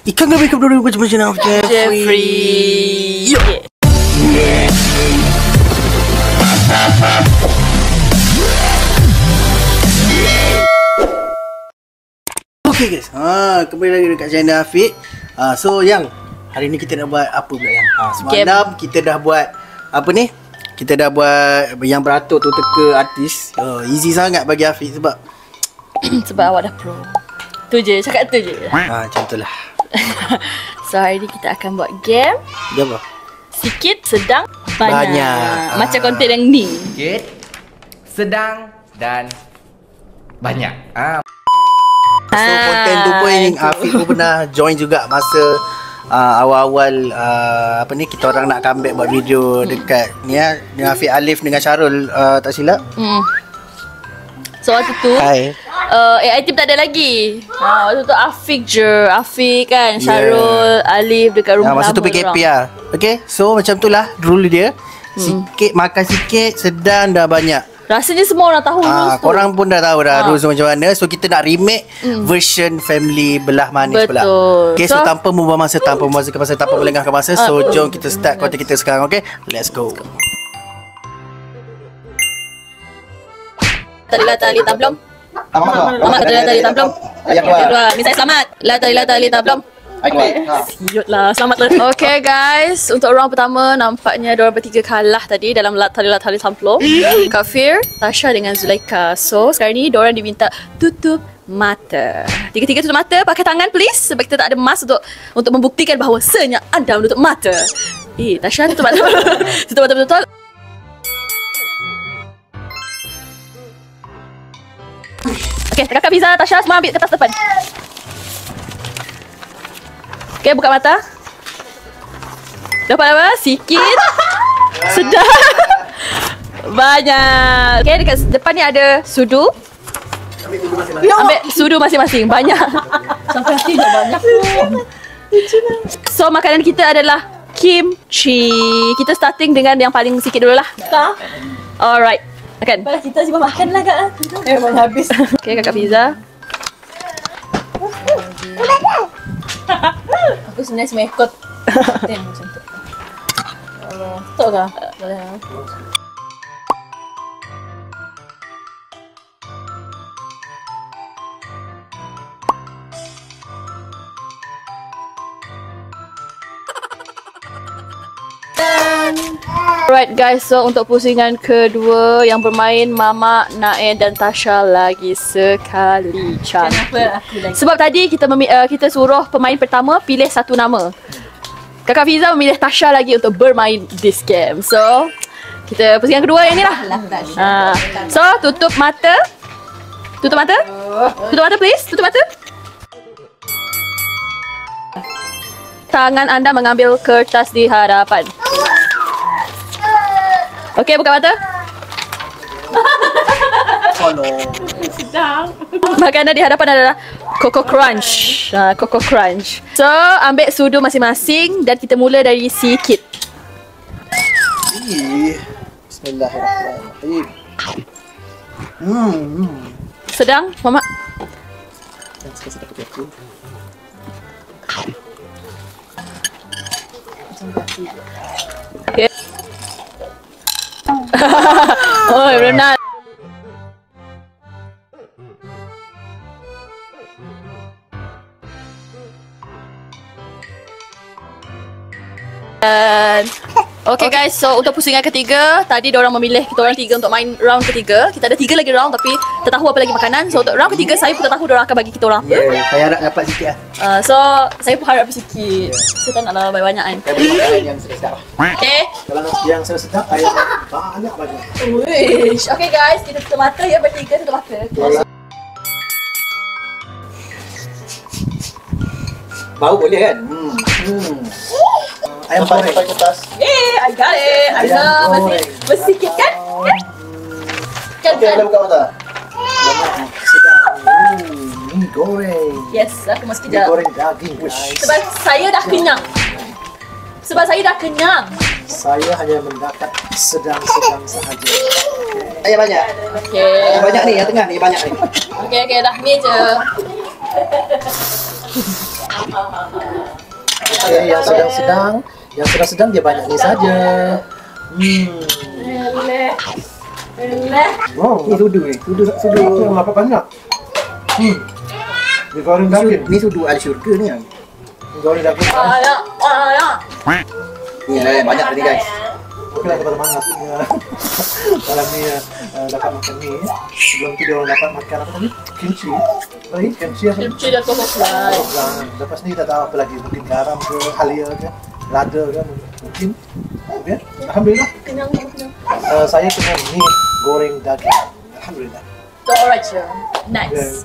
Ikan gabi ke berdua macam Jeffrey. Yo. Okay guys, kembali lagi dekat channel Afiq. So yang hari ni kita nak buat apa pula yang? Semalam kita dah buat apa ni? Kita dah buat yang beratur tu teka artis. Easy sangat bagi Afiq sebab sebab awak dah pro. Tu je, cakap tu je. Macam tu lah. So hari ni kita akan buat game. Dia apa? Sikit, sedang, banyak. Macam konten yang ni. Sikit, sedang dan banyak. So konten tu pun yang Afiq pun pernah join juga masa awal-awal apa ni, kita orang nak comeback buat video dekat ni dengan Afiq Alif dengan Syarul, tak silap. So waktu tu AI team tak ada lagi. Waktu tu Afiq je. Afiq kan, Syarul, Alif dekat rumah masa tu PKP lah. Okay, so macam tu lah rule dia. Sikit, makan sikit, sedang dah banyak. Rasanya semua orang tahu rules tu. Korang pun dah tahu dah rules macam mana. So kita nak remake version family belah manis pula. Okay, so tanpa membuang masa, tanpa melengahkan masa. So jom kita start konten kita sekarang. Okay, let's go. Tali tablom. Mamat tali tablom. Ayat keluar. Misal selamat. Tali tablom. Siut lah, selamat lah. Okay guys, untuk round pertama nampaknya diorang bertiga kalah tadi dalam tali tablom. Kak Fir, Tasha dengan Zulaika. So sekarang ni diorang diminta tutup mata. Tiga-tiga tutup mata, pakai tangan please. Sebab kita tak ada emas untuk membuktikan bahawasanya anda menutup mata. Tasha tutup mata. Tutup mata betul-betul. Okay, Kakak Fiza, Tasha semua ambil kertas depan. Okay, buka mata. Dapat apa? Sikit. Sedang. Banyak. Okay, dekat depan ni ada sudu. Ambil sudu masing-masing. Banyak. Sampai hati dah banyak. So, makanan kita adalah kimchi. Kita starting dengan yang paling sikit dulu lah. Alright. Makan. Balas kita cuma makan lah kak. Memang habis. Okay, Kakak Fiza. Aku sebenarnya cuma ikut konten macam tu. Betul ke? Alright guys, so untuk pusingan kedua yang bermain Mama, Nae dan Tasha lagi sekali. Kenapa aku lagi? Sebab tadi kita suruh pemain pertama pilih satu nama. Kakak Fiza memilih Tasha lagi untuk bermain this game. So kita pusingan kedua yang ni lah. So tutup mata. Tutup mata. Tutup mata please. Tutup mata. Tangan anda mengambil kertas di hadapan. Okay, buka mata. Oh no. Sedang. Makanan di hadapan adalah Coco Crunch. Coco Crunch. So, ambil sudu masing-masing dan kita mula dari sikit. Bismillahirrahmanirrahim. Sedang, Mama. Okay. Oh, benar. Okay guys, so untuk pusingan ketiga, tadi diorang memilih kita orang tiga untuk main round ketiga. Kita ada 3 lagi round tapi tak tahu apa lagi makanan. So untuk round ketiga, saya pun tak tahu diorang akan bagi kita orang apa. Saya harap dapat sikit lah. So saya pun harap sikit. Saya tak naklah banyak kan. Yang sedap. Okay. Kalau yang sedap, saya banyak. Wish. Okay guys, kita tutup mata ya, bertiga tutup mata. Bau boleh kan? Ayam pakai kertas. I got it. Masih sikit kan? Kan? Okay, buka mata. Sedap. Goreng. Yes, aku masih kejap. Goreng daging. Sebab saya dah kenyang. Saya hanya mendapat sedang-sedang sahaja. Ayam banyak. Okay. Ayam banyak ni, yang tengah ni banyak ni. Okay, dah ni je. Okay, yang sedang-sedang, dia banyak ni saja. Wow, ni sudu ni. Sudu yang dapat banyak. Dia goreng daging. Ni sudu al syurga ni yang. Goreng daging. Ni banyak tadi guys. Okeylah kepada mana malam ni dapat makan ni. Sebelum tu dia orang dapat makan apa tadi? Kimchi. Baik, kimchi apa? Kimchi dan tofu fly. Lepas ni tak tahu apa lagi. Mungkin garam ke, halia ke, lada ke mungkin. Okay. Alhamdulillah. Kenyang. Saya kena ni goreng daging. Alhamdulillah. So alright, sure. Nice.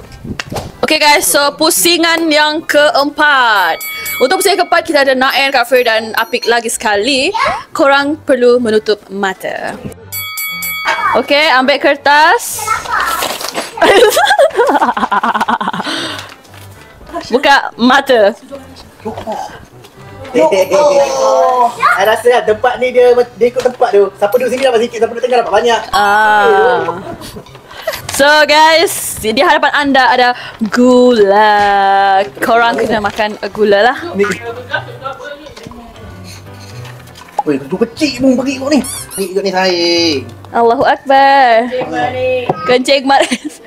Okay guys, so pusingan yang keempat. Untuk pusingan keempat kita ada Naen, Kak Fir dan Apik lagi sekali. Korang perlu menutup mata. Okay, ambil kertas. Buka mata. I rasa lah tempat ni dia ikut tempat tu. Siapa duduk sini dapat sikit, siapa duduk tengah dapat banyak. So guys, di hadapan anda ada gula. Korang kena makan gula lah. Weh, tu kecil pun bagi kau ni. Bagi ikut ni saya. Allahu Akbar. Kencing manis.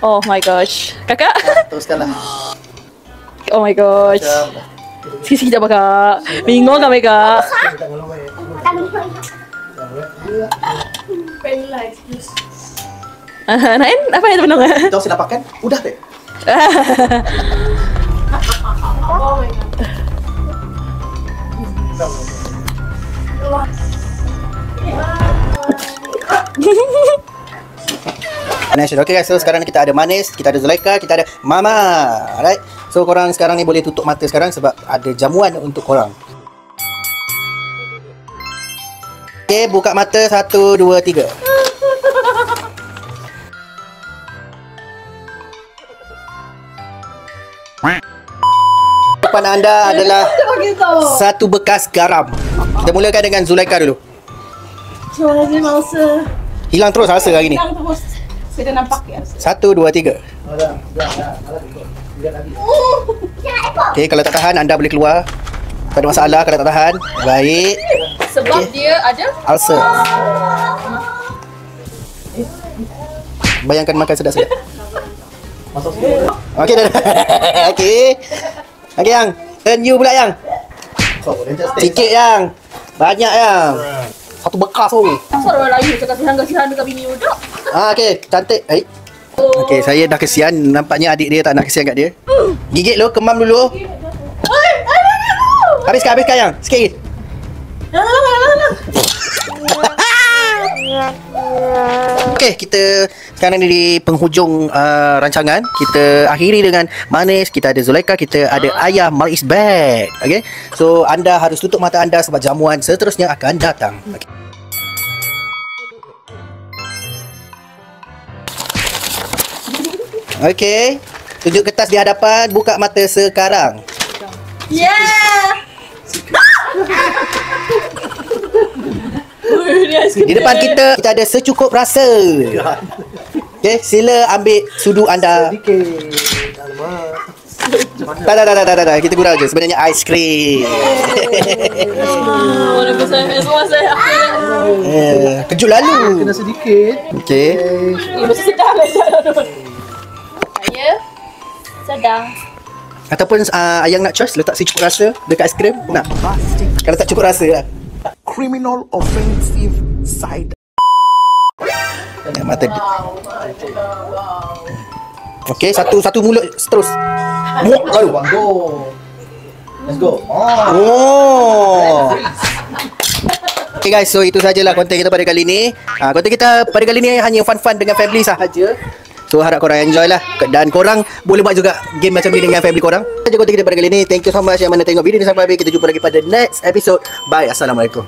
Oh my gosh. Kakak? Teruskanlah. Oh my gosh. Sikit apa kak? Bingung kami kak. Nain, apa yang terbenung? Tahu saya dapatkan? Udah deh. Nice. Okay guys, so sekarang kita ada Manis, kita ada Zulaika, kita ada Mama. Alright. So korang sekarang ni boleh tutup mata sekarang sebab ada jamuan untuk korang. Okay, buka mata 1, 2, 3. Depan anda adalah satu bekas garam. Kita mulakan dengan Zulaika dulu. Terima kasih Mausa. Hilang terus rasa hari ni. Hilang terus. Saya dah nampak ya. 1, 2, 3. Okay, kalau tak tahan anda boleh keluar. Tak ada masalah kalau tak tahan. Baik. Sebab dia ada Ulcer. Bayangkan makan sedap-sedap. Okey dah. Okey. Okey yang. Turn you pula yang. Sikit yang. Banyak yang. Satu bekas tu. asal orang lain cakap kasihan dekat bini budak. Okey, cantik. Okey, saya dah kesian. Nampaknya adik dia tak nak kesian kat dia. Gigit dulu, kemam dulu. Habiskan yang. Sikit lagi. Okey, kita sekarang ni di penghujung rancangan. Kita akhiri dengan Manis, kita ada Zulaika, kita ada Ayah Maris Bag. Okey. So anda harus tutup mata anda sebab jamuan seterusnya akan datang. Okay. Okey. Tunjuk kertas di hadapan, buka mata sekarang. Yeah. Di depan kita ada secukup rasa. Okey, sila ambil sudu anda. Tak. Kita gurau je. Sebenarnya aiskrim. Kejut lalu. Kena sedikit. Okey. Mesti sedang ya. Sedang. Ataupun Ayang nak choice letak secukup rasa dekat aiskrim. Nak? Kalau tak cukup rasa lah. Criminal offensive side. Mata dia. Okey, satu mulut terus. Muak lalu. Let's go. Oh. Okay guys, so itu sajalah konten kita pada kali ni. Konten kita pada kali ni hanya fun-fun dengan family sahaja. So harap korang enjoy lah. Dan korang boleh buat juga game macam ni dengan family korang. Itu saja konten kita pada kali ni. Thank you so much yang mana tengok video ni sampai habis. Kita jumpa lagi pada next episode. Bye. Assalamualaikum.